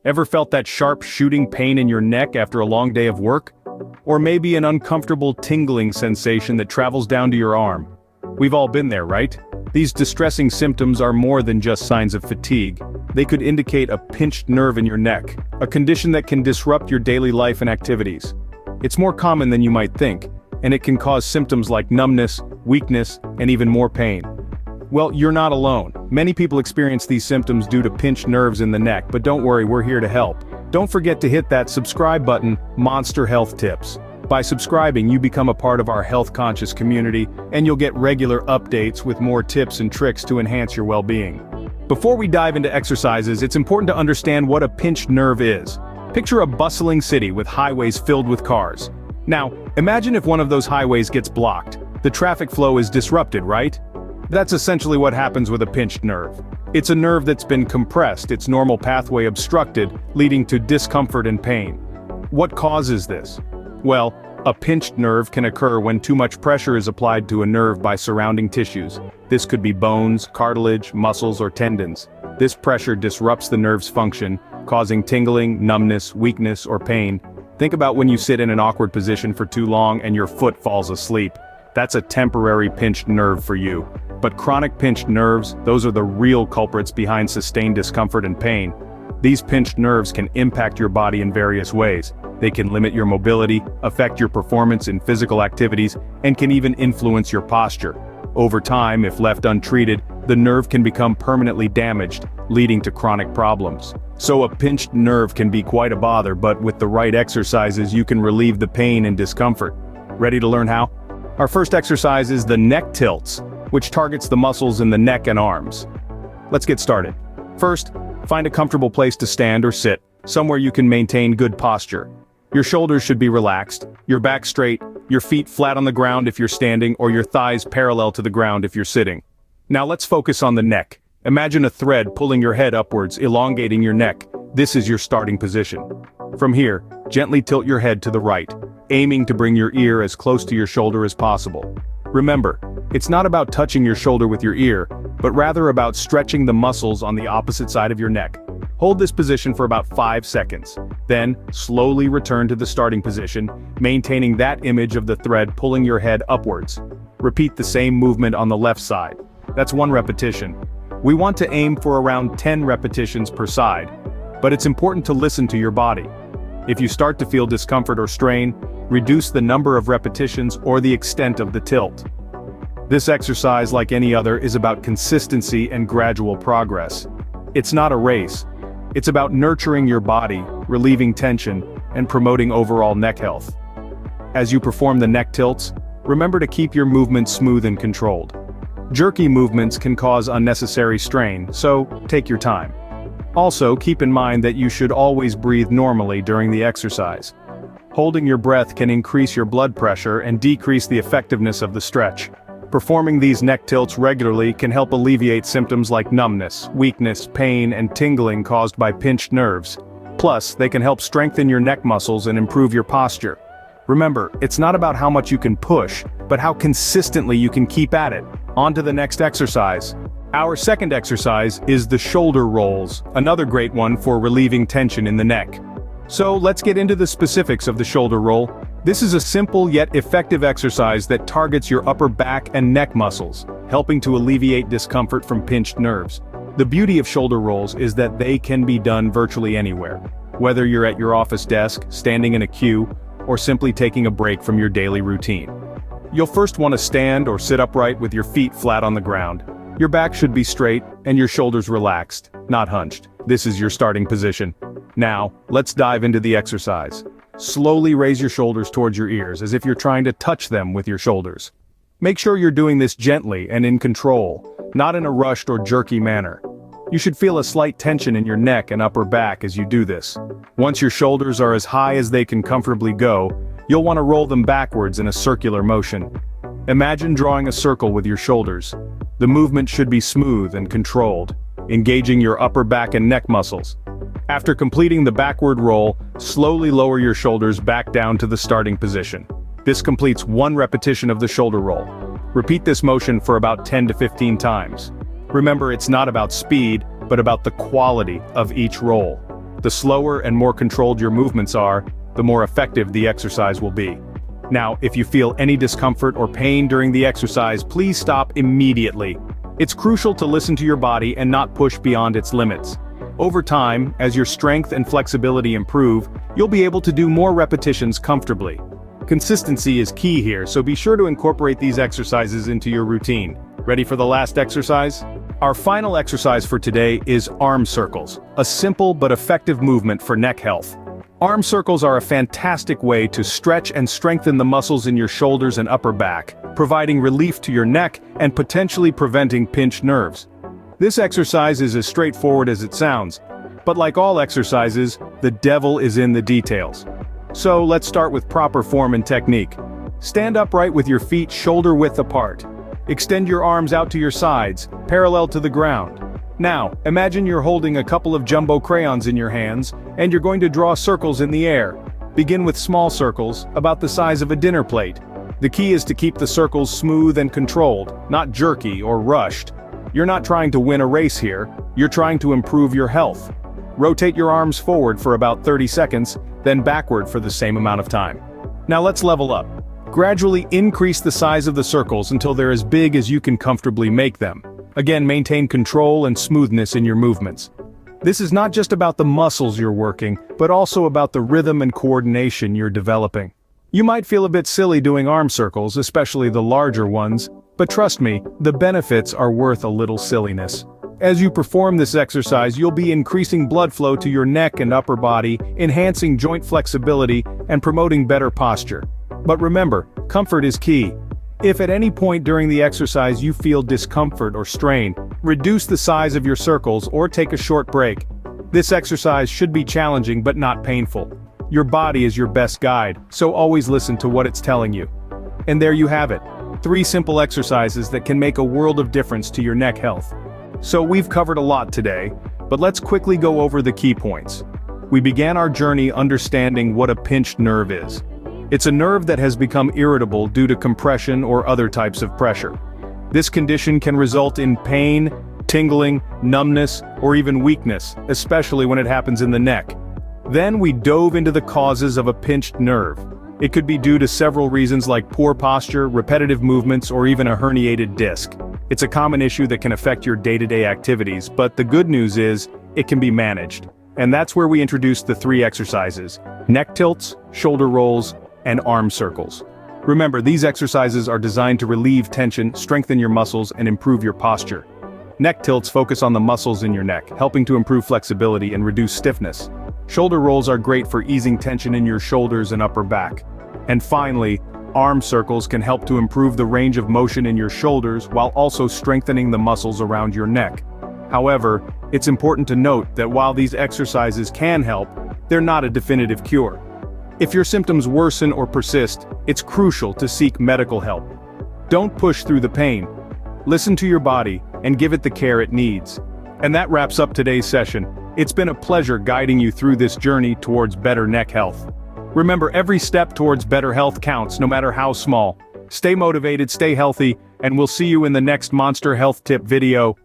Ever felt that sharp shooting pain in your neck after a long day of work? Or maybe an uncomfortable tingling sensation that travels down to your arm? We've all been there, right? These distressing symptoms are more than just signs of fatigue. They could indicate a pinched nerve in your neck, a condition that can disrupt your daily life and activities. It's more common than you might think, and it can cause symptoms like numbness, weakness, and even more pain. Well, you're not alone. Many people experience these symptoms due to pinched nerves in the neck, but don't worry, we're here to help. Don't forget to hit that subscribe button, Monster Health Tips. By subscribing, you become a part of our health-conscious community, and you'll get regular updates with more tips and tricks to enhance your well-being. Before we dive into exercises, it's important to understand what a pinched nerve is. Picture a bustling city with highways filled with cars. Now, imagine if one of those highways gets blocked. The traffic flow is disrupted, right? That's essentially what happens with a pinched nerve. It's a nerve that's been compressed, its normal pathway obstructed, leading to discomfort and pain. What causes this? Well, a pinched nerve can occur when too much pressure is applied to a nerve by surrounding tissues. This could be bones, cartilage, muscles, or tendons. This pressure disrupts the nerve's function, causing tingling, numbness, weakness, or pain. Think about when you sit in an awkward position for too long and your foot falls asleep. That's a temporary pinched nerve for you. But chronic pinched nerves, those are the real culprits behind sustained discomfort and pain. These pinched nerves can impact your body in various ways. They can limit your mobility, affect your performance in physical activities, and can even influence your posture. Over time, if left untreated, the nerve can become permanently damaged, leading to chronic problems. So a pinched nerve can be quite a bother, but with the right exercises you can relieve the pain and discomfort. Ready to learn how? Our first exercise is the neck tilts, which targets the muscles in the neck and arms. Let's get started. First, find a comfortable place to stand or sit, somewhere you can maintain good posture. Your shoulders should be relaxed, your back straight, your feet flat on the ground if you're standing, or your thighs parallel to the ground if you're sitting. Now let's focus on the neck. Imagine a thread pulling your head upwards, elongating your neck. This is your starting position. From here, gently tilt your head to the right, aiming to bring your ear as close to your shoulder as possible. Remember, it's not about touching your shoulder with your ear, but rather about stretching the muscles on the opposite side of your neck. Hold this position for about 5 seconds. Then, slowly return to the starting position, maintaining that image of the thread pulling your head upwards. Repeat the same movement on the left side. That's 1 repetition. We want to aim for around 10 repetitions per side, but it's important to listen to your body. If you start to feel discomfort or strain, reduce the number of repetitions or the extent of the tilt. This exercise, like any other, is about consistency and gradual progress. It's not a race. It's about nurturing your body, relieving tension, and promoting overall neck health. As you perform the neck tilts, remember to keep your movements smooth and controlled. Jerky movements can cause unnecessary strain, so take your time. Also, keep in mind that you should always breathe normally during the exercise. Holding your breath can increase your blood pressure and decrease the effectiveness of the stretch. Performing these neck tilts regularly can help alleviate symptoms like numbness, weakness, pain, and tingling caused by pinched nerves. Plus, they can help strengthen your neck muscles and improve your posture. Remember, it's not about how much you can push, but how consistently you can keep at it. On to the next exercise. Our second exercise is the shoulder rolls, another great one for relieving tension in the neck. So let's get into the specifics of the shoulder roll. This is a simple yet effective exercise that targets your upper back and neck muscles, helping to alleviate discomfort from pinched nerves. The beauty of shoulder rolls is that they can be done virtually anywhere. Whether you're at your office desk, standing in a queue, or simply taking a break from your daily routine. You'll first want to stand or sit upright with your feet flat on the ground. Your back should be straight and your shoulders relaxed, not hunched. This is your starting position. Now, let's dive into the exercise. Slowly raise your shoulders towards your ears as if you're trying to touch them with your shoulders. Make sure you're doing this gently and in control, not in a rushed or jerky manner. You should feel a slight tension in your neck and upper back as you do this. Once your shoulders are as high as they can comfortably go, you'll want to roll them backwards in a circular motion. Imagine drawing a circle with your shoulders. The movement should be smooth and controlled, engaging your upper back and neck muscles. After completing the backward roll, slowly lower your shoulders back down to the starting position. This completes 1 repetition of the shoulder roll. Repeat this motion for about 10 to 15 times. Remember, it's not about speed, but about the quality of each roll. The slower and more controlled your movements are, the more effective the exercise will be. Now, if you feel any discomfort or pain during the exercise, please stop immediately. It's crucial to listen to your body and not push beyond its limits. Over time, as your strength and flexibility improve, you'll be able to do more repetitions comfortably. Consistency is key here, so be sure to incorporate these exercises into your routine. Ready for the last exercise? Our final exercise for today is arm circles, a simple but effective movement for neck health. Arm circles are a fantastic way to stretch and strengthen the muscles in your shoulders and upper back, providing relief to your neck and potentially preventing pinched nerves. This exercise is as straightforward as it sounds, but like all exercises, the devil is in the details. So let's start with proper form and technique. Stand upright with your feet shoulder-width apart. Extend your arms out to your sides, parallel to the ground. Now, imagine you're holding a couple of jumbo crayons in your hands, and you're going to draw circles in the air. Begin with small circles, about the size of a dinner plate. The key is to keep the circles smooth and controlled, not jerky or rushed. You're not trying to win a race here, you're trying to improve your health. Rotate your arms forward for about 30 seconds, then backward for the same amount of time. Now let's level up. Gradually increase the size of the circles until they're as big as you can comfortably make them. Again, maintain control and smoothness in your movements. This is not just about the muscles you're working, but also about the rhythm and coordination you're developing. You might feel a bit silly doing arm circles, especially the larger ones, but trust me, the benefits are worth a little silliness. As you perform this exercise, you'll be increasing blood flow to your neck and upper body, enhancing joint flexibility, and promoting better posture. But remember, comfort is key. If at any point during the exercise you feel discomfort or strain, reduce the size of your circles or take a short break. This exercise should be challenging but not painful. Your body is your best guide, so always listen to what it's telling you. And there you have it, 3 simple exercises that can make a world of difference to your neck health. So we've covered a lot today, but let's quickly go over the key points. We began our journey understanding what a pinched nerve is. It's a nerve that has become irritable due to compression or other types of pressure. This condition can result in pain, tingling, numbness, or even weakness, especially when it happens in the neck. Then we dove into the causes of a pinched nerve. It could be due to several reasons like poor posture, repetitive movements, or even a herniated disc. It's a common issue that can affect your day-to-day activities, but the good news is, it can be managed. And that's where we introduced the 3 exercises: neck tilts, shoulder rolls, and arm circles. Remember, these exercises are designed to relieve tension, strengthen your muscles, and improve your posture. Neck tilts focus on the muscles in your neck, helping to improve flexibility and reduce stiffness. Shoulder rolls are great for easing tension in your shoulders and upper back. And finally, arm circles can help to improve the range of motion in your shoulders while also strengthening the muscles around your neck. However, it's important to note that while these exercises can help, they're not a definitive cure. If your symptoms worsen or persist, it's crucial to seek medical help. Don't push through the pain. Listen to your body and give it the care it needs. And that wraps up today's session. It's been a pleasure guiding you through this journey towards better neck health. Remember, every step towards better health counts, no matter how small. Stay motivated, stay healthy, and we'll see you in the next Monster Health Tip video.